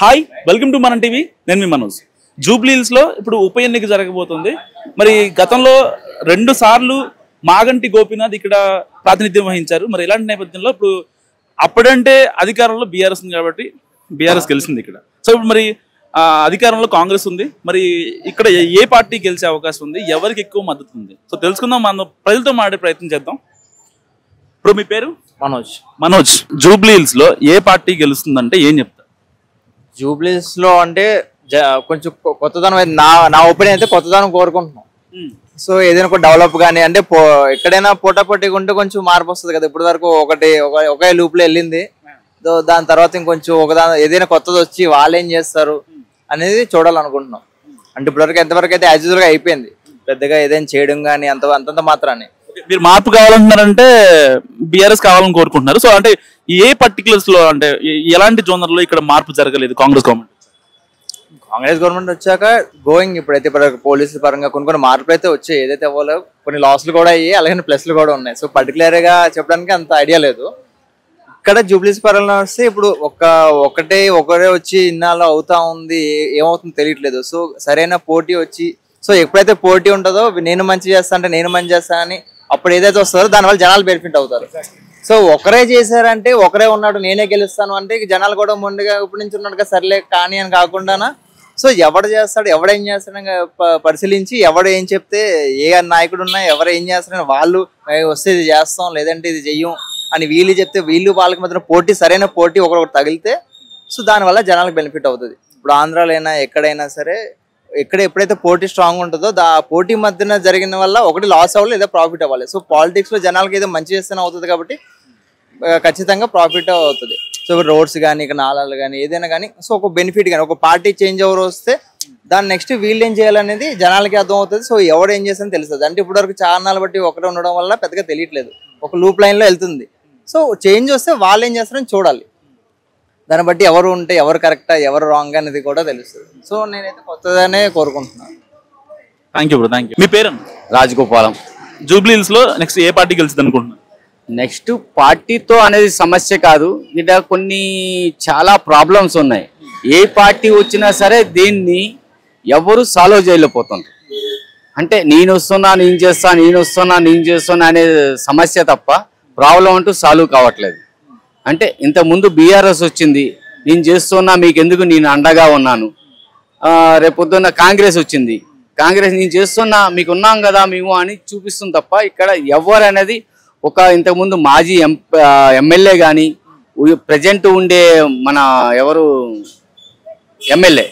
Hi welcome to మన TV. నేను మీ Manoj. Jubilee Hills లో ఇప్పుడు ఉప ఎన్నిక జరగబోతుంది. మరి గతంలో 2 సార్లు మాగంటి గోపీనాథ్ ఇక్కడ ప్రాతినిధ్యం వహించారు. మరి ఇలాంటి నేపథ్యంలో ఇప్పుడు అప్పుడంటే అధికారంలో బీఆర్ఎస్ ఉంది కాబట్టి బీఆర్ఎస్ గెలిచింది ఇక్కడ. సో ఇప్పుడు మరి అధికారంలో కాంగ్రెస్ ఉంది. మరి ఇక్కడ ఏ పార్టీ గెలిచే అవకాశం ఉంది, ఎవరికి ఎక్కువ మద్దతు ఉంది? సో తెలుసుకుందాం, మనం ప్రజలతో మాట్లాడే ప్రయత్నం చేద్దాం. ఇప్పుడు మీ పేరు? మనోజ్. జూబ్లీ హిల్స్ లో ఏ పార్టీ గెలుస్తుందంటే ఏం చెప్తారు? జూబ్లీస్ లో అంటే కొంచెం కొత్తదనం నా ఒపీనియన్ అయితే కొత్తదనం కోరుకుంటున్నాం. సో ఏదైనా ఒక డెవలప్ కానీ అంటే ఎక్కడైనా పోటాపోటీగా ఉంటే కొంచెం మార్పు వస్తుంది కదా. ఇప్పటి వరకు ఒకే లూప్ లో వెళ్ళింది. దాని తర్వాత ఇంకొంచెం ఏదైనా కొత్తది వచ్చి వాళ్ళు ఏం చేస్తారు అనేది చూడాలనుకుంటున్నాం. అంటే ఇప్పటివరకు ఎంతవరకు అయితే యాజ్ యూజువల్ గా అయిపోయింది, పెద్దగా ఏదైనా చేయడం కానీ అంతంత మాత్రాన్ని. మీరు మార్పు కావాలంటున్నారంటే బీఆర్ఎస్ కావాలని కోరుకుంటున్నారు. సో అంటే ఏ పర్టికులర్స్ లో అంటే ఎలాంటి జోనర్ లో ఇక్కడ మార్పు జరగలేదు కాంగ్రెస్ గవర్నమెంట్ వచ్చాక గోయింగ్ ఇప్పుడైతే పోలీసుల పరంగా కొన్ని మార్పులు అయితే వచ్చాయి. ఏదైతే అవ్వాలో కొన్ని లాస్లు కూడా అయ్యాయి, అలాగే ప్లస్లు కూడా ఉన్నాయి. సో పర్టికులర్ గా చెప్పడానికి అంత ఐడియా లేదు. ఇక్కడ జూబ్లీస్ పరంగా వస్తే ఇప్పుడు ఒకరే వచ్చి ఇన్నాళ్ళు అవుతా ఉంది, ఏమవుతుందో తెలియట్లేదు. సో సరైన పోటీ వచ్చి, సో ఎప్పుడైతే పోటీ ఉంటుందో నేను మంచి చేస్తా అంటే నేను మంచి చేస్తా అని అప్పుడు ఏదైతే వస్తారో దానివల్ల జనాలు బెనిఫిట్ అవుతారు. సో ఒకరే చేశారంటే ఒకరే ఉన్నాడు నేనే గెలుస్తాను అంటే జనాలు కూడా ముందుగా ఇప్పటి నుంచి ఉన్నట్టుగా సర్లే కానీ అని కాకుండా, సో ఎవడు చేస్తాడు ఎవడేం చేస్తాడని పరిశీలించి ఎవడు ఏం చెప్తే ఏ నాయకుడు ఉన్నా ఎవరు ఏం చేస్తారని వాళ్ళు వస్తే ఇది చేస్తాం లేదంటే ఇది చెయ్యం అని వీళ్ళు చెప్తే వాళ్ళకి మాత్రం పోటీ సరైన పోటీ ఒకరొకరు తగిలితే సో దానివల్ల జనాలకు బెనిఫిట్ అవుతుంది. ఇప్పుడు ఆంధ్రాలో అయినా ఎక్కడైనా సరే ఎప్పుడైతే పోటీ స్ట్రాంగ్ ఉంటుందో పోటీ మధ్యన జరిగిన వల్ల ఒకటి లాస్ అవ్వాలి లేదా ప్రాఫిట్ అవ్వాలి. సో పాలిటిక్స్ లో జనాలకి ఏదో మంచి చేస్తేనే అవుతుంది కాబట్టి ఖచ్చితంగా ప్రాఫిట్ అవుతుంది. సో రోడ్స్ కానీ ఇక నాలాలు కానీ ఏదైనా కానీ సో ఒక బెనిఫిట్ కానీ ఒక పార్టీ చేంజ్ ఓవర్ వస్తే దాన్ని నెక్స్ట్ వీళ్ళు ఏం చేయాలనేది జనాలకి అర్థం అవుతుంది. సో ఎవడు ఏం చేస్తారని తెలుస్తుంది. అంటే ఇప్పటివరకు చారణాలు బట్టి ఒకటే ఉండడం వల్ల పెద్దగా తెలియట్లేదు, ఒక లూప్ లైన్ లో వెళ్తుంది. సో చేంజ్ వస్తే వాళ్ళు ఏం చేస్తారని చూడాలి. దాన్ని బట్టి ఎవరు ఉంటే ఎవరు కరెక్టా ఎవరు రాంగ్ అనేది కూడా తెలుస్తుంది. సో నేనైతే కొత్తగానే కోరుకుంటున్నాను. Thank you bro. Thank you. మీ పేరు? రాజగోపాలం. జూబ్లీ హిల్స్ లో నెక్స్ట్ ఏ పార్టీ గెలుస్తుంది అనుకుంటున్నాను? నెక్స్ట్ పార్టీతో అనేది సమస్య కాదు, ఇక్కడ కొన్ని చాలా ప్రాబ్లమ్స్ ఉన్నాయి. ఏ పార్టీ వచ్చినా సరే దీన్ని ఎవరు సాల్వ్ చేయలేకపోతున్నారు. అంటే నేను వస్తున్నా నేను చేస్తున్నా అనే సమస్య తప్ప ప్రాబ్లం అంటూ సాల్వ్ కావట్లేదు. అంటే ఇంతకుముందు బీఆర్ఎస్ వచ్చింది, నేను చేస్తున్నా మీకు ఎందుకు నేను అండగా ఉన్నాను. రేపొద్దున్న కాంగ్రెస్ వచ్చింది, కాంగ్రెస్ నేను చేస్తున్నా మీకు ఉన్నాం కదా మేము అని చూపిస్తుంది తప్ప ఇక్కడ ఎవరు అనేది ఒక ఇంతకుముందు మాజీ ఎమ్మెల్యే కానీ ప్రజెంట్ ఉండే మన ఎవరు ఎమ్మెల్యే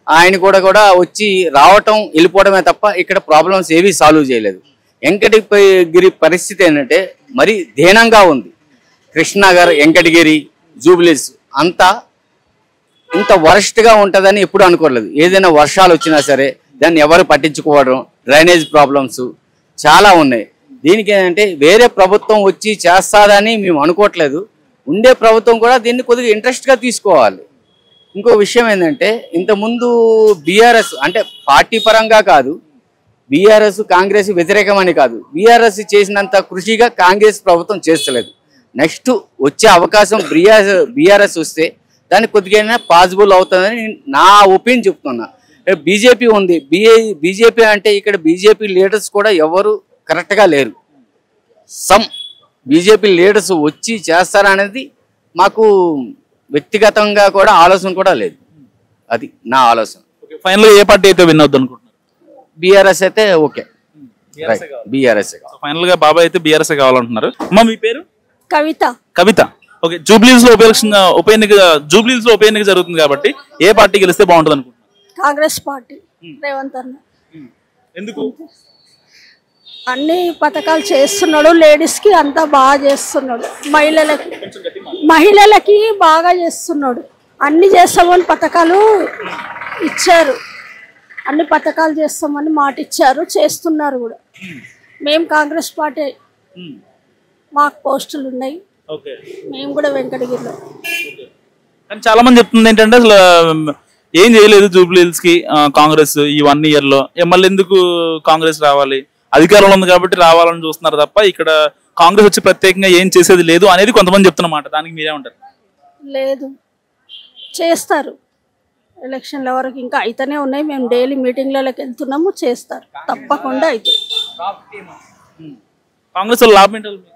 ఆయన కూడా వచ్చి రావటం వెళ్ళిపోవడమే తప్ప ఇక్కడ ప్రాబ్లమ్స్ ఏవి సాల్వ్ చేయలేదు. వెంకటగిరి పరిస్థితి ఏంటంటే మరి దీనంగా ఉంది. కృష్ణనగర్, వెంకటగిరి, జూబ్లీస్ అంతా ఇంత వరస్ట్గా ఉంటుందని ఎప్పుడు అనుకోలేదు. ఏదైనా వర్షాలు వచ్చినా సరే దాన్ని ఎవరు పట్టించుకోవడం, డ్రైనేజ్ ప్రాబ్లమ్స్ చాలా ఉన్నాయి. దీనికి ఏంటంటే వేరే ప్రభుత్వం వచ్చి చేస్తాదని మేము అనుకోవట్లేదు. ఉండే ప్రభుత్వం కూడా దీన్ని కొద్దిగా ఇంట్రెస్ట్గా తీసుకోవాలి. ఇంకో విషయం ఏంటంటే ఇంతకుముందు బీఆర్ఎస్ అంటే పార్టీ పరంగా కాదు, బీఆర్ఎస్ కాంగ్రెస్ వ్యతిరేకమని కాదు, బీఆర్ఎస్ చేసినంత కృషిగా కాంగ్రెస్ ప్రభుత్వం చేస్తలేదు. నెక్స్ట్ వచ్చే అవకాశం బీఆర్ఎస్ వస్తే దాన్ని కొద్దిగా పాసిబుల్ అవుతుందని నా ఒపీనియన్ చెప్తున్నా. బీజేపీ ఉంది, బీజేపీ అంటే ఇక్కడ బీజేపీ లీడర్స్ కూడా ఎవరు కరెక్ట్గా లేరు. బీజేపీ లీడర్స్ వచ్చి చేస్తారనేది మాకు వ్యక్తిగతంగా కూడా ఆలోచన కూడా లేదు. అది నా ఆలోచన. ఫైనల్ ఏ పార్టీ అయితే విన్ అవుతుంది అనుకుంటున్నారు? బీఆర్ఎస్ అయితే ఓకే, బీఆర్ఎస్ ఫైనల్ గా. బాబాయ్ అయితే బీఆర్ఎస్ కావాలంటున్నారు. అమ్మా మీ పేరు? కవిత. ఓకే. జూబ్లీ హిల్స్ లో ఉప ఎన్నిక జరుగుతుంది కాబట్టి ఏ పార్టీ గెలిస్తే బాగుంటుంది అనుకుంటున్నారు? కాంగ్రెస్ పార్టీ, రేవంత్ అన్న. ఎందుకు? అన్ని పథకాలు చేస్తున్నాడు, లేడీస్ కి అంతా బాగా చేస్తున్నాడు, మహిళలకి బాగా చేస్తున్నాడు. అన్ని చేస్తామని పథకాలు ఇచ్చారు, అన్ని పథకాలు చేస్తామని మాట ఇచ్చారు, చేస్తున్నారు కూడా. మేము కాంగ్రెస్ పార్టీ, మాకు పోస్టులు ఉన్నాయి, మేము కూడా వెంకటగిరిలో. కానీ చాలా మంది చెప్తుంది ఏంటంటే అసలు ఏం చేయలేదు జూబ్లీ హిల్స్ కి కాంగ్రెస్ ఈ 1 year లో. మళ్ళీ ఎందుకు కాంగ్రెస్ రావాలి, అధికారంలో ఉంది కాబట్టి రావాలని చూస్తున్నారు తప్ప ఇక్కడ కాంగ్రెస్ వచ్చి ప్రత్యేకంగా ఏం చేసేది లేదు అనేది కొంతమంది చెప్తున్నమాట. దానికి మీరేమంటారు? లేదు, చేస్తారు. ఎలక్షన్ల వరకు ఇంకా అయితేనే ఉన్నాయి. మేము డైలీ మీటింగ్లలోకి వెళ్తున్నాము, చేస్తారు తప్పకుండా అయితే. కాంగ్రెస్ వాళ్ళు లాభం ఏంటో మీకు?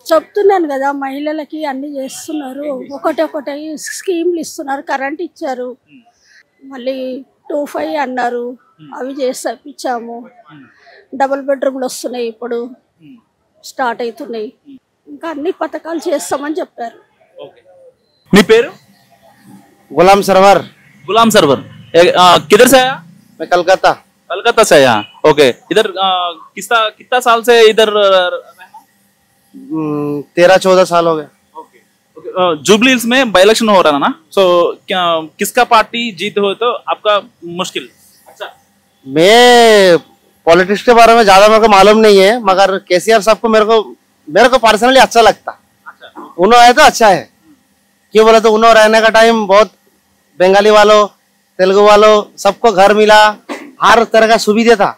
చెప్తున్నాను కదా, మహిళలకి అన్ని చేస్తున్నారు. ఒకటి స్కీమ్లు ఇస్తున్నారు, కరెంట్ ఇచ్చారు, మళ్ళీ 25 అన్నారు, అవి చేసి ఇచ్చాము. డబుల్ బెడ్రూమ్లు వస్తున్నాయి, ఇప్పుడు స్టార్ట్ అవుతున్నాయి. ఇంకా అన్ని పథకాలు చేస్తామని చెప్పారు. మీ పేరు? गुलाम सरवर। गुलाम सरवर। किधर से आया? मैं कलकत्ता। कलकत्ता से आया। ओके, इधर कितना साल से इधर रहना? 13-14 साल हो गए। जुबली हिल्स में बाई इलेक्शन हो रहा है ना, सो क्या किसका पार्टी जीत हो तो आपका मुश्किल? अच्छा, मैं पॉलिटिक्स के बारे में ज्यादा मेरे को मालूम नहीं है, मगर केसीआर साहब को मेरे को पर्सनली अच्छा लगता। उन्होंने तो अच्छा है, क्यों बोले तो उन्होंने रहने का टाइम बहुत बंगाली वालों, तेलुगु वालों सबको घर मिला, हर तरह का सुविधा था।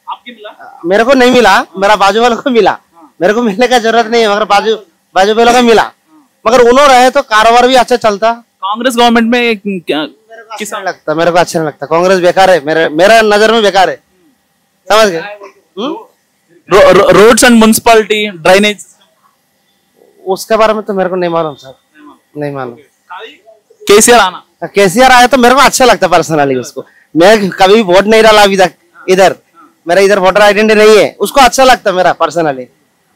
आपकी मिला? मेरे को नहीं मिला, मेरा बाजू वालों को मिला। मेरे को मिलने का जरूरत नहीं है, मगर बाजू वालों को मिला। मगर उन्होंने रहे तो कारोबार भी अच्छा चलता। कांग्रेस गवर्नमेंट में किसान लगता, मेरे को अच्छा नहीं लगता। कांग्रेस बेकार है, मेरा नजर में बेकार है, समझ गए? रोड्स एंड म्युनिसिपैलिटी ड्रेनेज उसके बारे में तो मेरे को नहीं मालूम सर, नहीं मालूम। केसीआर आना, केसीआर आया तो मेरे को अच्छा लगता पर्सनली उसको। मैं कभी वोट नहीं डाला अभी तक इधर, मेरा इधर वोटर आइडेंटिटी नहीं है, उसको अच्छा लगता मेरा पर्सनली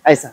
ऐसा।